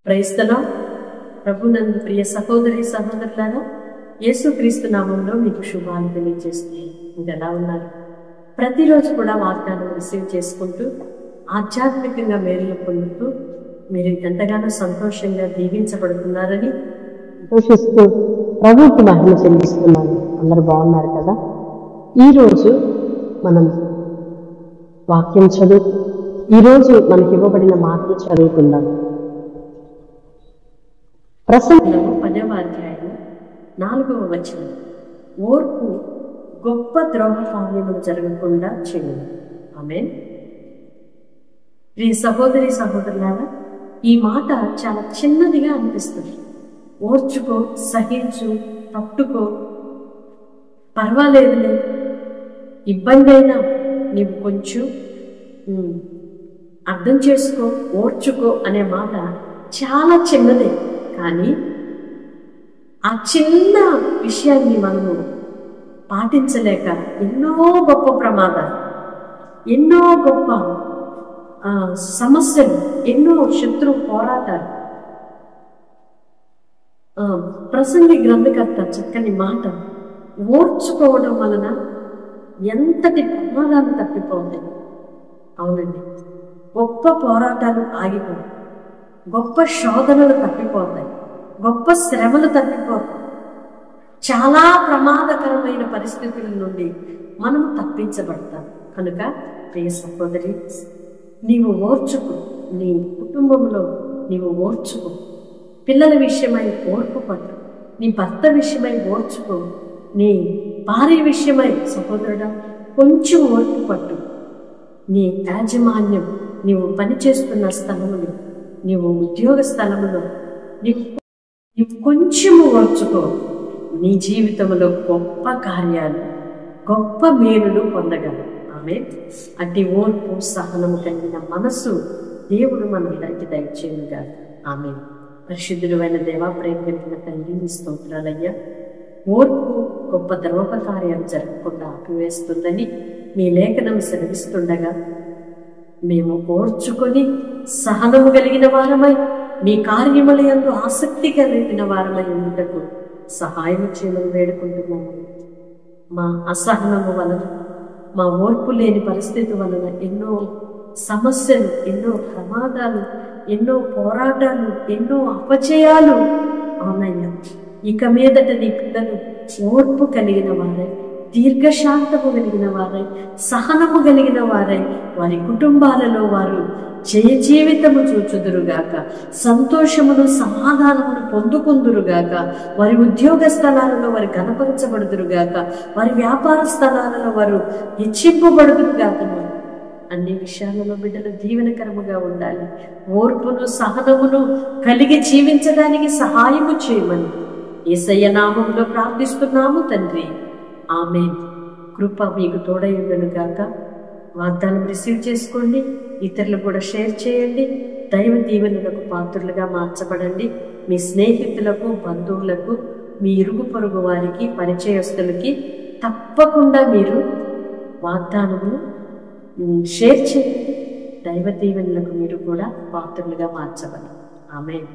Praise the lord. ప్రభునందు ప్రియ సహోదరి సహోదరులారా, యేసుక్రీస్తు నామంలో మీకు శుభాలు తెలియజేస్తున్నాను. మీరు ఎలా ఉన్నారు? ప్రతిరోజు కూడా వాగ్దానం రిసీవ్ చేసుకుంటూ ఆధ్యాత్మికంగా మేలులు పొందుతూ మీరు ఎంతగానో సంతోషంగా దీవించబడుతున్నారని సంతోషిస్తూ ప్రభువుకి మహిమ చెల్లిస్తున్నాను. అందరూ బాగున్నారు కదా? ఈరోజు మనం వాక్యం ఈరోజు మనకి ఇవ్వబడిన మాటలు చదువుకుందాం. ప్రసంగము 10వ అధ్యాయం 4వ వచనం. ఓర్పు గొప్ప ద్రోహ కార్యములు జరగకుండా చేయండి. ఆమేన్. ప్రియ సహోదరి సహోదరులారా, ఈ మాట చాలా చిన్నదిగా అనిపిస్తుంది. ఓర్చుకో, సహించు, తట్టుకో, పర్వాలేదులే, ఇబ్బంది అయినా నీవు కొంచెం అర్థం చేసుకో, ఓర్చుకో అనే మాట చాలా చిన్నదే. కానీ ఆ చిన్న విషయాన్ని మనము పాటించలేక ఎన్నో గొప్ప ప్రమాదాలు, ఎన్నో గొప్ప సమస్యలు, ఎన్నో శత్రు పోరాటాలు. ప్రసంగి గ్రంథకర్త చక్కని మాట, ఓర్చుకోవడం వలన ఎంతటి ప్రమాదాలు తప్పిపోతాయి. అవునండి, గొప్ప పోరాటాలు ఆగిపోతాయి, గొప్ప శోధనలు తప్పిపోతాయి, గొప్ప శ్రమలు తప్పిపోతాయి. చాలా ప్రమాదకరమైన పరిస్థితుల నుండి మనం తప్పించబడతాం. కనుక ప్రియ సహోదరి, నీవు ఓర్చుకో, నీ కుటుంబంలో నీవు ఓర్చుకో, పిల్లల విషయమై ఓర్పు పట్టు, నీ భర్త విషయమై ఓర్చుకో, నీ భార్య విషయమై సహోదరుడా కొంచెం ఓర్పు పట్టు. నీ యాజమాన్యం, నీవు పనిచేస్తున్న స్థలములు, నీవు ఉద్యోగ స్థలములో నీవు కొంచెము ఓర్చుకో. నీ జీవితంలో గొప్ప కార్యాలు, గొప్ప మేలులు పొందగలవు. ఆమె అట్టి ఓర్పు సహనము కలిగిన మనసు దేవుడు మనందరికి దయచేయుగా. ఆమె పరిశుద్ధుడు అయిన దేవా, ప్రేమ కలిగిన తండ్రి, నీ స్తోత్రాలయ్యా. ఓర్పు గొప్ప ద్రోహ కార్యాలు జరగకుండా ఆపివేస్తుందని మీ లేఖనం సెలవిస్తుండగా మేము ఓర్చుకొని సహనము కలిగిన వారమై మీ కార్యముల యందు ఆసక్తి కలిగిన వారమై ఉండుటకు సహాయం చేయమని వేడుకుంటున్నాము. మా అసహనము వలన, మా ఓర్పు లేని పరిస్థితి వలన ఎన్నో సమస్యలు, ఎన్నో ప్రమాదాలు, ఎన్నో పోరాటాలు, ఎన్నో అపజయాలు అవునయ్యా. ఇక మీదట నీ పిల్లలు ఓర్పు కలిగిన వారై, దీర్ఘశాంతము కలిగిన వారై, సహనము కలిగిన వారై వారి కుటుంబాలలో వారు జయ జీవితము చూచుదురుగాక, సంతోషమును సమాధానమును పొందుకుందురుగాక, వారి ఉద్యోగ స్థలాలలో వారు గణపరచబడుదురుగాక, వారి వ్యాపార స్థలాలలో వారు హెచ్చింపబడుదురుగాక. అన్ని విషయాలలో బిడ్డలు దీవెనకరముగా ఉండాలి. ఓర్పును సహనమును కలిగి జీవించడానికి సహాయము చేయమని యేసయ్య నామములో ప్రార్థిస్తున్నాము తండ్రి. ఆమేన్. కృప మీకు తోడయుండును గాక. వాగ్దానం రిసీవ్ చేసుకోండి, ఇతరులకు కూడా షేర్ చేయండి. దైవ దీవెనలకు పాత్రులుగా మార్చబడండి. మీ స్నేహితులకు, బంధువులకు, మీ ఇరుగు పొరుగు వారికి, పరిచయస్తులకి తప్పకుండా మీరు వాగ్దానము షేర్ చేయండి. దైవ దీవెనలకు మీరు కూడా పాత్రులుగా మార్చబడండి. ఆమేన్.